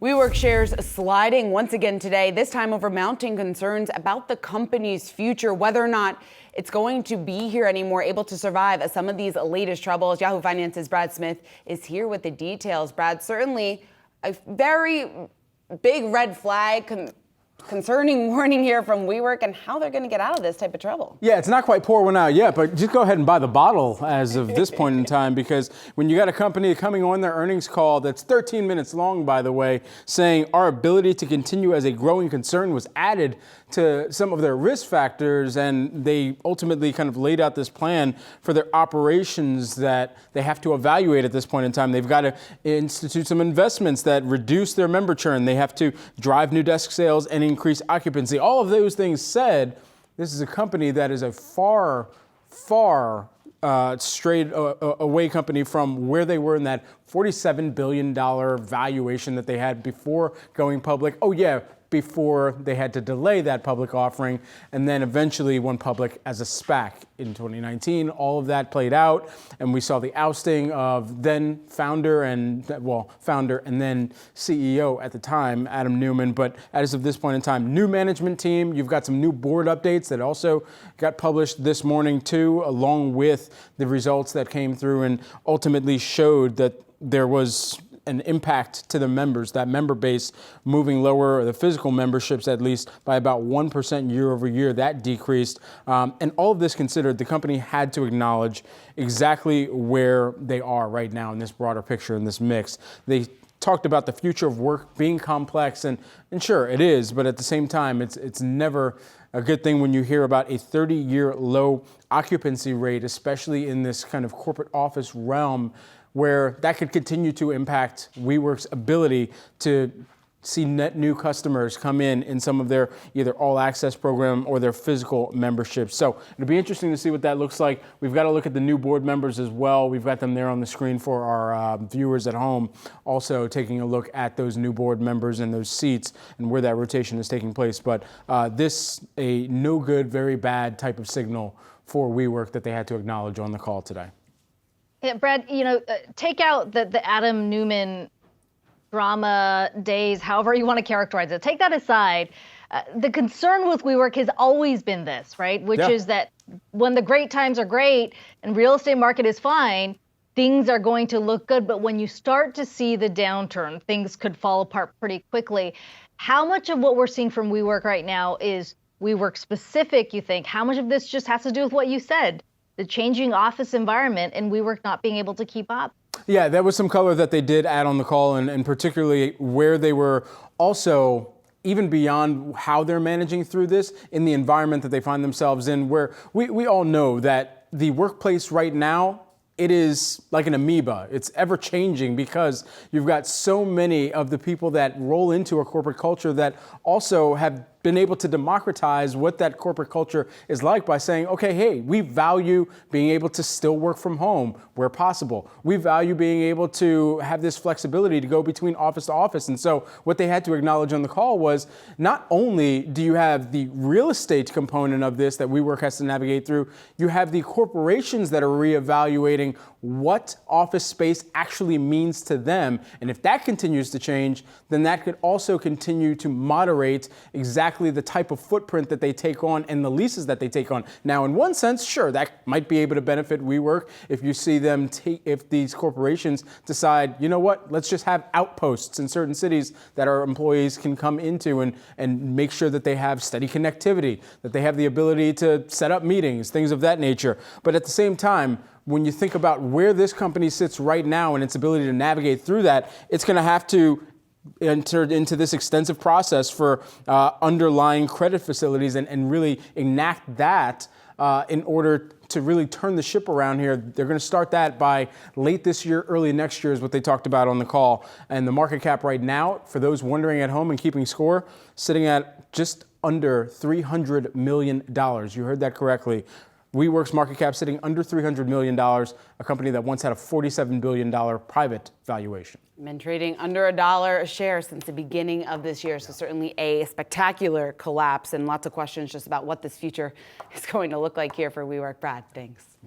WeWork shares sliding once again today, this time over mounting concerns about the company's future, whether or not it's going to be here anymore, able to survive some of these latest troubles. Yahoo Finance's Brad Smith is here with the details. Brad, certainly a very big red flag, concerning warning here from WeWork and how they're going to get out of this type of trouble. Yeah, it's not quite pour one out yet, but just go ahead and buy the bottle as of this point in time, because when you got a company coming on their earnings call that's 13 minutes long, by the way, saying our ability to continue as a growing concern was added to some of their risk factors, and they ultimately kind of laid out this plan for their operations that they have to evaluate at this point in time. They've got to institute some investments that reduce their member churn. They have to drive new desk sales and increase occupancy. All of those things said, this is a company that is a far strayed away company from where they were in that $47 billion valuation that they had before going public. Oh yeah, before they had to delay that public offering and then eventually went public as a SPAC in 2019. All of that played out, and we saw the ousting of then founder and then CEO at the time, Adam Neumann. But as of this point in time, new management team. You've got some new board updates that also got published this morning too, along with the results that came through and ultimately showed that there was an impact to the members, that member base moving lower, or the physical memberships at least, by about 1% year over year. That decreased. And all of this considered, the company had to acknowledge exactly where they are right now in this broader picture, in this mix. They talked about the future of work being complex, and sure, it is, but at the same time, it's never a good thing when you hear about a 30-year low occupancy rate, especially in this kind of corporate office realm, where that could continue to impact WeWork's ability to see net new customers come in some of their either all access program or their physical memberships. So it'll be interesting to see what that looks like. We've got to look at the new board members as well. We've got them there on the screen for our viewers at home, also taking a look at those new board members and those seats and where that rotation is taking place. But this a no good, very bad type of signal for WeWork that they had to acknowledge on the call today. Yeah, Brad, take out the Adam Neumann drama days, however you want to characterize it. Take that aside. The concern with WeWork has always been this, right? Which is that when the great times are great and real estate market is fine, things are going to look good. But when you start to see the downturn, things could fall apart pretty quickly. How much of what we're seeing from WeWork right now is WeWork specific, you think? How much of this just has to do with what you said? The changing office environment and WeWork not being able to keep up? Yeah, that was some color that they did add on the call, and particularly where they were also even beyond how they're managing through this in the environment that they find themselves in, where we all know that the workplace right now, it is like an amoeba. It's ever changing because you've got so many of the people that roll into a corporate culture that also have been able to democratize what that corporate culture is like by saying, okay, hey, we value being able to still work from home where possible. We value being able to have this flexibility to go between office to office. And so what they had to acknowledge on the call was not only do you have the real estate component of this that WeWork has to navigate through, you have the corporations that are reevaluating what office space actually means to them. And if that continues to change, then that could also continue to moderate exactly the type of footprint that they take on and the leases that they take on. Now, in one sense, sure, that might be able to benefit WeWork if you see them if these corporations decide, you know what, let's just have outposts in certain cities that our employees can come into and make sure that they have steady connectivity, that they have the ability to set up meetings, things of that nature. But at the same time, when you think about where this company sits right now and its ability to navigate through that, it's going to have to enter into this extensive process for underlying credit facilities and really enact that in order to really turn the ship around here. They're going to start that by late this year, early next year is what they talked about on the call. And the market cap right now, for those wondering at home and keeping score, sitting at just under $300 million. You heard that correctly. WeWork's market cap sitting under $300 million, a company that once had a $47 billion private valuation. Been trading under $1 a share since the beginning of this year, so certainly a spectacular collapse and lots of questions just about what this future is going to look like here for WeWork. Brad, thanks.